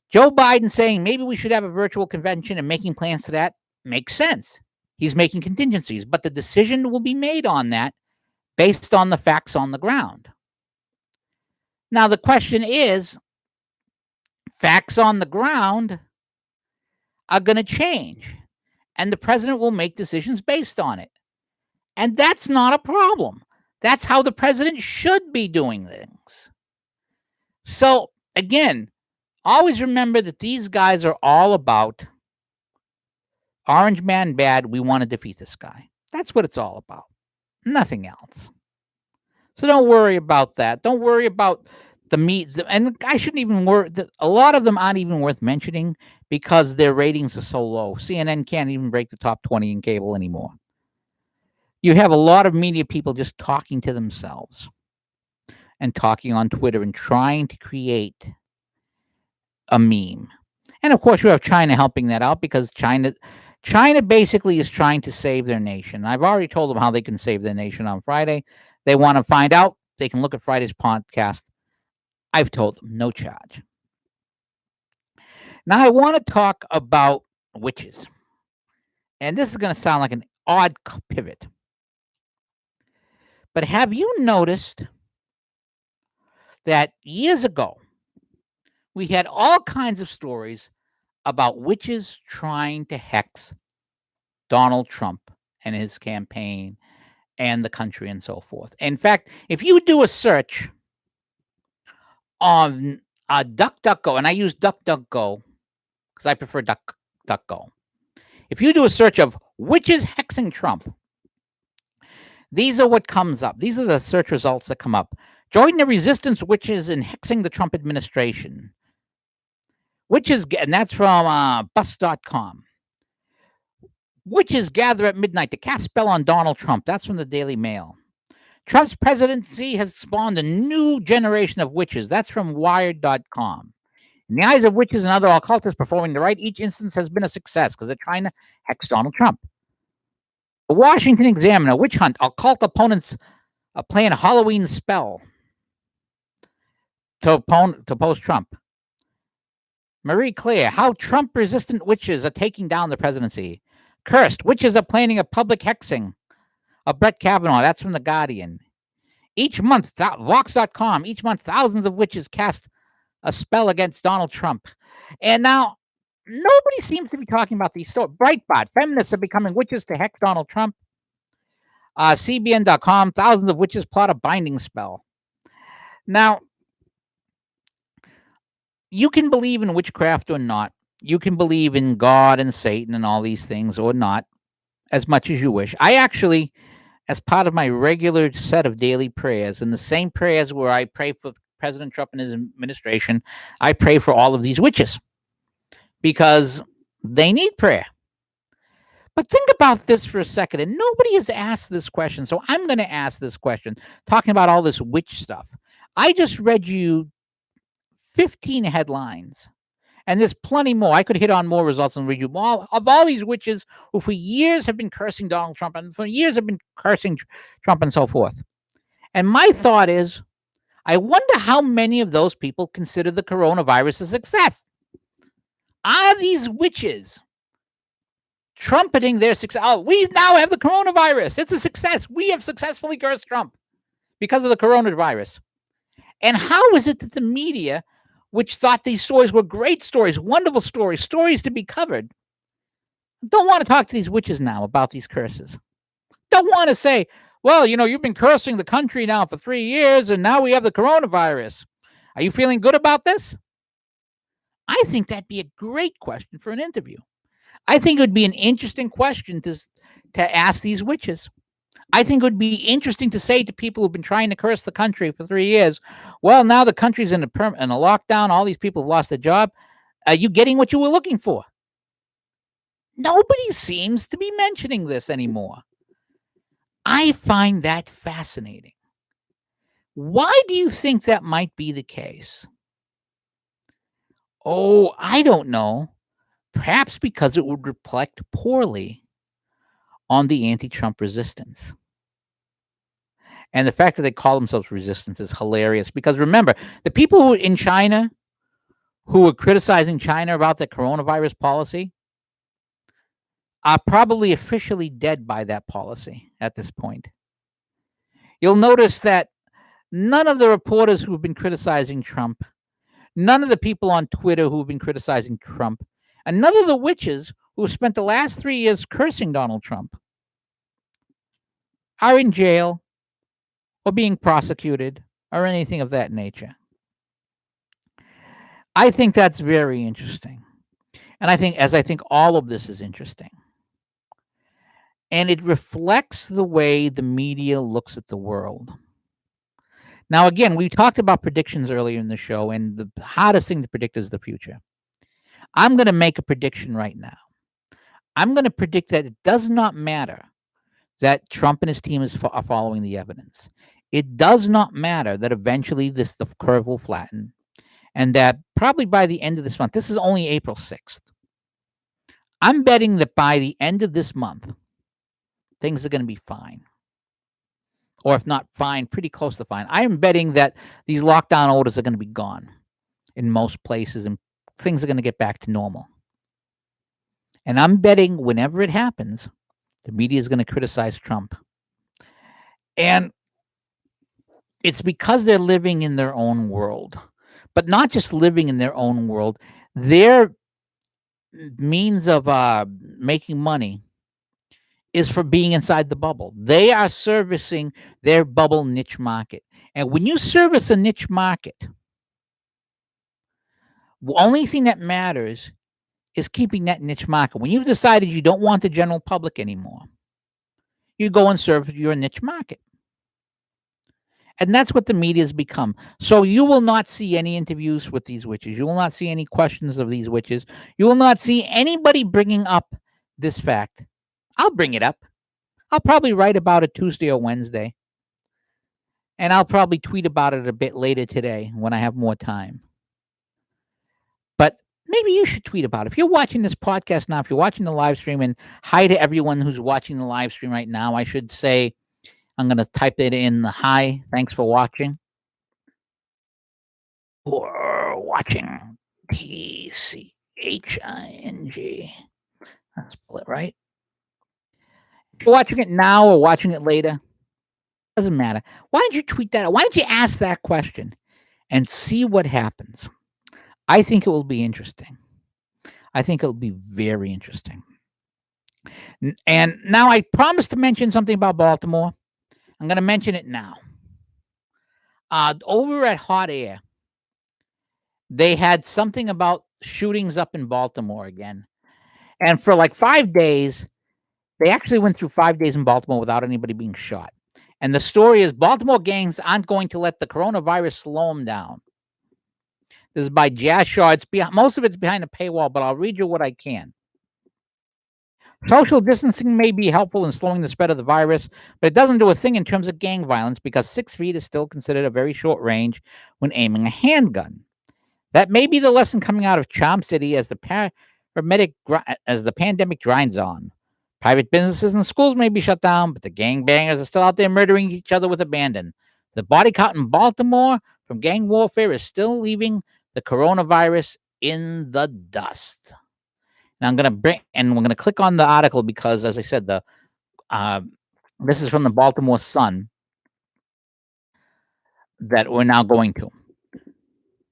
Joe Biden saying maybe we should have a virtual convention and making plans to that makes sense. He's making contingencies, but the decision will be made on that based on the facts on the ground. Now, the question is, facts on the ground are going to change, and the president will make decisions based on it. And that's not a problem. That's how the president should be doing things. So, again, always remember that these guys are all about orange man bad. We want to defeat this guy. That's what it's all about. Nothing else. So don't worry about that. Don't worry about the meat. And I shouldn't even worry. A lot of them aren't even worth mentioning because their ratings are so low. CNN can't even break the top 20 in cable anymore. You have a lot of media people just talking to themselves and talking on Twitter and trying to create a meme. And of course, you have China helping that out because China basically is trying to save their nation. I've already told them how they can save their nation on Friday. They want to find out, they can look at Friday's podcast. I've told them, no charge. Now, I want to talk about witches. And this is going to sound like an odd pivot. But have you noticed that years ago, we had all kinds of stories about witches trying to hex Donald Trump and his campaign and the country and so forth. In fact, if you do a search on DuckDuckGo, and I use DuckDuckGo because I prefer DuckDuckGo. If you do a search of witches hexing Trump, these are what comes up. These are the search results that come up. Join the resistance witches in hexing the Trump administration. Witches, and that's from bus.com. Witches gather at midnight to cast spell on Donald Trump. That's from the Daily Mail. Trump's presidency has spawned a new generation of witches. That's from Wired.com. In the eyes of witches and other occultists performing the rite, each instance has been a success because they're trying to hex Donald Trump. The Washington Examiner, witch hunt, occult opponents playing a Halloween spell to oppose Trump. Marie Claire, how Trump-resistant witches are taking down the presidency. Cursed, witches are planning a public hexing of Brett Kavanaugh. That's from The Guardian. Each month, Vox.com, each month, thousands of witches cast a spell against Donald Trump. And now, nobody seems to be talking about these stories. Breitbart, feminists are becoming witches to hex Donald Trump. CBN.com, thousands of witches plot a binding spell. Now, you can believe in witchcraft or not. You can believe in God and Satan and all these things or not, as much as you wish. I actually, as part of my regular set of daily prayers, and the same prayers where I pray for President Trump and his administration, I pray for all of these witches because they need prayer. But think about this for a second, and nobody has asked this question, so I'm going to ask this question, talking about all this witch stuff. I just read you 15 headlines, and there's plenty more. I could hit on more results and read you all of all these witches who for years have been cursing Donald Trump and for years have been cursing Trump and so forth. And my thought is, I wonder how many of those people consider the coronavirus a success. Are these witches trumpeting their success? Oh, we now have the coronavirus. It's a success. We have successfully cursed Trump because of the coronavirus. And how is it that the media, which thought these stories were great stories, wonderful stories, stories to be covered, don't want to talk to these witches now about these curses? Don't want to say, well, you've been cursing the country now for 3 years, and now we have the coronavirus. Are you feeling good about this? I think that'd be a great question for an interview. I think it would be an interesting question to ask these witches. I think it would be interesting to say to people who've been trying to curse the country for 3 years, well, now the country's in a lockdown. All these people have lost their job. Are you getting what you were looking for? Nobody seems to be mentioning this anymore. I find that fascinating. Why do you think that might be the case? Oh, I don't know. Perhaps because it would reflect poorly on the anti-Trump resistance. And the fact that they call themselves resistance is hilarious because remember, the people who in China who were criticizing China about the coronavirus policy are probably officially dead by that policy at this point. You'll notice that none of the reporters who've been criticizing Trump, none of the people on Twitter who've been criticizing Trump, and none of the witches who spent the last 3 years cursing Donald Trump are in jail or being prosecuted or anything of that nature. I think that's very interesting. And I think all of this is interesting. And it reflects the way the media looks at the world. Now, again, we talked about predictions earlier in the show, and the hardest thing to predict is the future. I'm going to make a prediction right now. I'm going to predict that it does not matter that Trump and his team are following the evidence. It does not matter that eventually the curve will flatten, and that probably by the end of this month, this is only April 6th, I'm betting that by the end of this month, things are going to be fine. Or if not fine, pretty close to fine. I am betting that these lockdown orders are going to be gone in most places and things are going to get back to normal. And I'm betting whenever it happens, the media is going to criticize Trump. And it's because they're living in their own world. But not just living in their own world, their means of making money is for being inside the bubble. They are servicing their bubble niche market. And when you service a niche market, the only thing that matters is keeping that niche market. When you've decided you don't want the general public anymore, you go and serve your niche market. And that's what the media has become. So you will not see any interviews with these witches. You will not see any questions of these witches. You will not see anybody bringing up this fact. I'll bring it up. I'll probably write about it Tuesday or Wednesday. And I'll probably tweet about it a bit later today when I have more time. But maybe you should tweet about it. If you're watching this podcast now, if you're watching the live stream, and hi to everyone who's watching the live stream right now, I should say, I'm going to type it in the hi. Thanks for watching. Or watching. TCHING. I'll spell it right. If you're watching it now or watching it later, doesn't matter. Why don't you tweet that? Why don't you ask that question and see what happens? I think it will be interesting. I think it'll be very interesting. And now I promised to mention something about Baltimore. I'm going to mention it now. Over at Hot Air, they had something about shootings up in Baltimore again. And for like 5 days, they actually went through 5 days in Baltimore without anybody being shot. And the story is Baltimore gangs aren't going to let the coronavirus slow them down. This is by Jazz Shaw. Most of it's behind a paywall, but I'll read you what I can. Social distancing may be helpful in slowing the spread of the virus, but it doesn't do a thing in terms of gang violence because 6 feet is still considered a very short range when aiming a handgun. That may be the lesson coming out of Charm City as the pandemic grinds on. Private businesses and schools may be shut down, but the gangbangers are still out there murdering each other with abandon. The body count in Baltimore from gang warfare is still leaving the coronavirus in the dust. Now we're going to click on the article because, as I said, this is from the Baltimore Sun that we're now going to.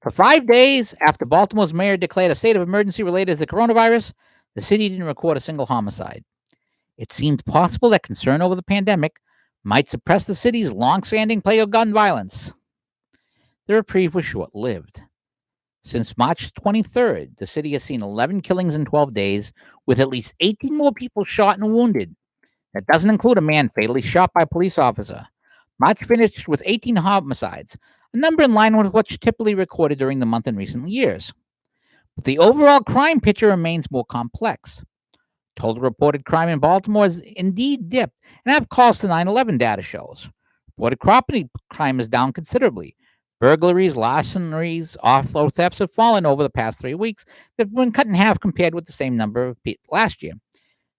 For 5 days after Baltimore's mayor declared a state of emergency related to the coronavirus, the city didn't record a single homicide. It seemed possible that concern over the pandemic might suppress the city's long-standing play of gun violence. The reprieve was short-lived. Since March 23rd, the city has seen 11 killings in 12 days, with at least 18 more people shot and wounded. That doesn't include a man fatally shot by a police officer. March finished with 18 homicides, a number in line with what's typically recorded during the month in recent years. But the overall crime picture remains more complex. Total reported crime in Baltimore has indeed dipped, and have calls to 9/11 data shows. Reported property crime is down considerably. Burglaries, larcenies, auto thefts have fallen over the past 3 weeks. They've been cut in half compared with the same number of last year.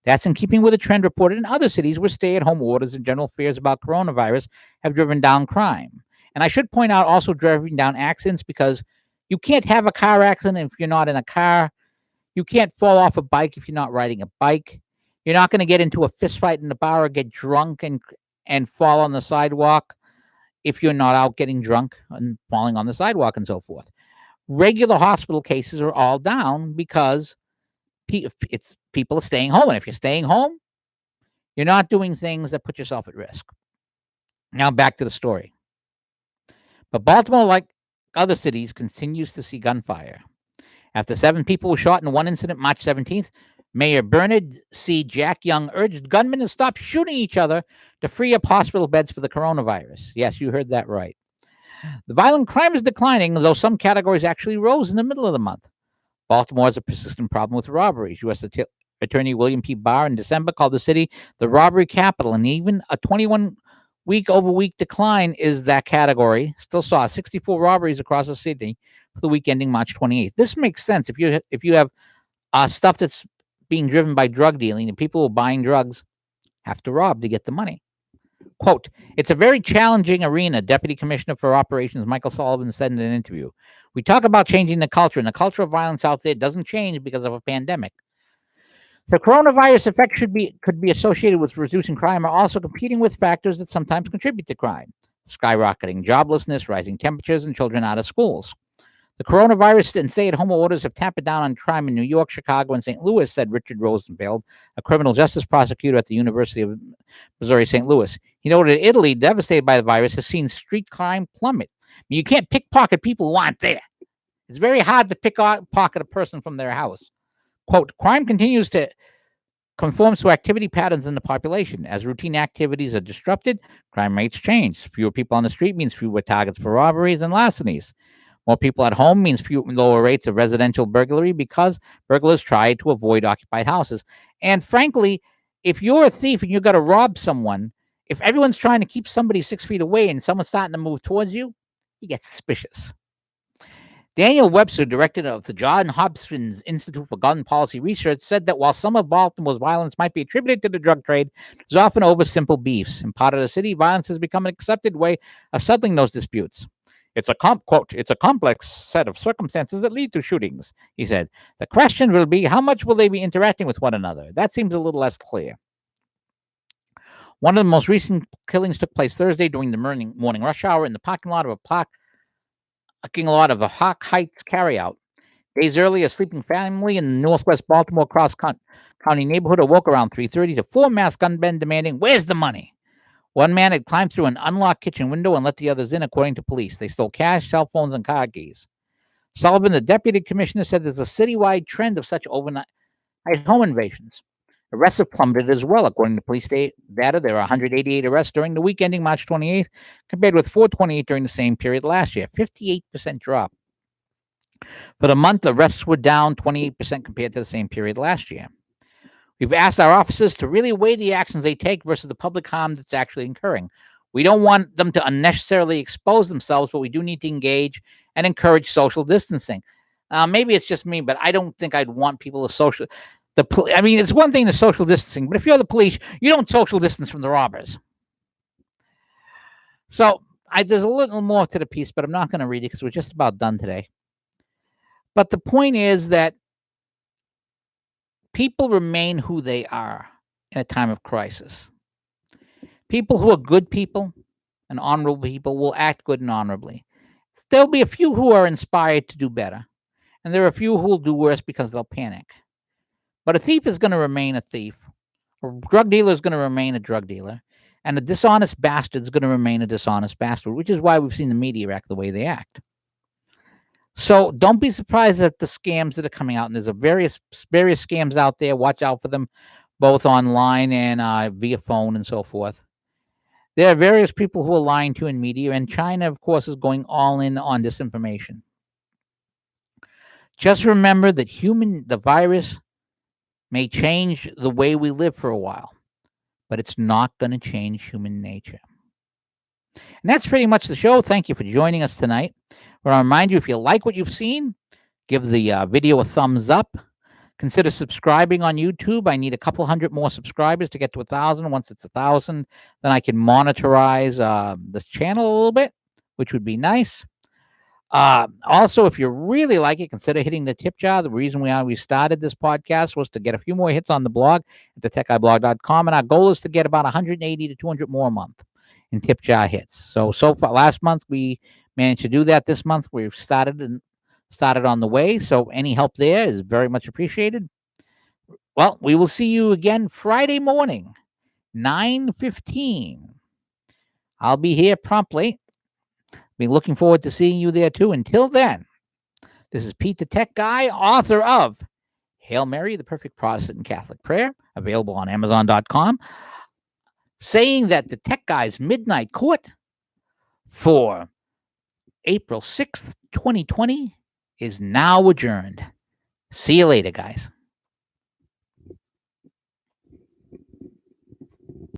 That's in keeping with a trend reported in other cities where stay-at-home orders and general fears about coronavirus have driven down crime. And I should point out also driving down accidents because You can't have a car accident if you're not in a car. You can't fall off a bike if you're not riding a bike. You're not going to get into a fist fight in the bar or get drunk and fall on the sidewalk if you're not out getting drunk and falling on the sidewalk and so forth. Regular hospital cases are all down because it's people are staying home, and if you're staying home, you're not doing things that put yourself at risk. Now back to the story. But Baltimore, like other cities, continues to see gunfire. After 7 people were shot in one incident March 17th, Mayor Bernard C. Jack Young urged gunmen to stop shooting each other to free up hospital beds for the coronavirus. Yes, you heard that right. The violent crime is declining, though some categories actually rose in the middle of the month. Baltimore has a persistent problem with robberies. U.S. Attorney William P. Barr in December called the city the robbery capital, and even a 21 week over week decline is that category. Still saw 64 robberies across the city for the week ending March 28th. This makes sense if you have stuff that's being driven by drug dealing, and people who are buying drugs have to rob to get the money. Quote, it's a very challenging arena, Deputy Commissioner for Operations Michael Sullivan said in an interview. We talk about changing the culture, and the culture of violence out there doesn't change because of a pandemic. The coronavirus effect could be associated with reducing crime, or also competing with factors that sometimes contribute to crime. Skyrocketing joblessness, rising temperatures, and children out of schools. The coronavirus and stay-at-home orders have tamped down on crime in New York, Chicago, and St. Louis, said Richard Rosenfeld, a criminal justice prosecutor at the University of Missouri St. Louis. He noted Italy, devastated by the virus, has seen street crime plummet. I mean, you can't pickpocket people who aren't there. It's very hard to pickpocket a person from their house. Quote, crime continues to conforms to activity patterns in the population. As routine activities are disrupted, crime rates change. Fewer people on the street means fewer targets for robberies and larcenies. More people at home means lower rates of residential burglary because burglars try to avoid occupied houses. And frankly, if you're a thief and you got to rob someone, if everyone's trying to keep somebody 6 feet away and someone's starting to move towards you, you get suspicious. Daniel Webster, director of the Johns Hopkins Institute for Gun Policy Research, said that while some of Baltimore's violence might be attributed to the drug trade, it's often over simple beefs. In part of the city, violence has become an accepted way of settling those disputes. It's a quote, it's a complex set of circumstances that lead to shootings, he said. The question will be, how much will they be interacting with one another? That seems a little less clear. One of the most recent killings took place Thursday during the morning rush hour in the parking lot of a Hawk Heights carryout. Days earlier, a sleeping family in the northwest Baltimore Cross County neighborhood awoke around 3:30 to 4 masked gunmen demanding, where's the money? One man had climbed through an unlocked kitchen window and let the others in, according to police. They stole cash, cell phones, and car keys. Sullivan, the deputy commissioner, said there's a citywide trend of such overnight home invasions. Arrests have plummeted as well. According to police data, there were 188 arrests during the week ending March 28th, compared with 428 during the same period last year, 58% drop. For the month, arrests were down 28% compared to the same period last year. We've asked our officers to really weigh the actions they take versus the public harm that's actually incurring. We don't want them to unnecessarily expose themselves, but we do need to engage and encourage social distancing. Maybe it's just me, but I don't think I'd want people to social. I mean, it's one thing to social distancing, but if you're the police, you don't social distance from the robbers. So there's a little more to the piece, but I'm not going to read it because we're just about done today. But the point is that people remain who they are in a time of crisis. People who are good people and honorable people will act good and honorably. There'll be a few who are inspired to do better, and there are a few who will do worse because they'll panic. But a thief is going to remain a thief. A drug dealer is going to remain a drug dealer. And a dishonest bastard is going to remain a dishonest bastard, which is why we've seen the media act the way they act. So don't be surprised at the scams that are coming out. And there's various scams out there. Watch out for them, both online and via phone and so forth. There are various people who are lying to in media, and China, of course, is going all in on disinformation. Just remember that the virus may change the way we live for a while, but it's not going to change human nature. And that's pretty much the show. Thank you for joining us tonight. I want to remind you, if you like what you've seen, give the video a thumbs up. Consider subscribing on YouTube. I need a couple hundred more subscribers to get to 1,000. Once it's 1,000, then I can monetize the channel a little bit, which would be nice. Also, if you really like it, consider hitting the tip jar. The reason we started this podcast was to get a few more hits on the blog at thetechguyblog.com, and our goal is to get about 180 to 200 more a month in tip jar hits. So far, last month we managed to do that. This month we've started on the way. So any help there is very much appreciated. Well, we will see you again Friday morning, 9:15. I'll be here promptly. Be looking forward to seeing you there too. Until then, this is Pete the Tech Guy, author of Hail Mary, the Perfect Protestant and Catholic Prayer, available on Amazon.com, saying that the Tech Guy's Midnight Court for April 6th, 2020 is now adjourned. See you later, guys.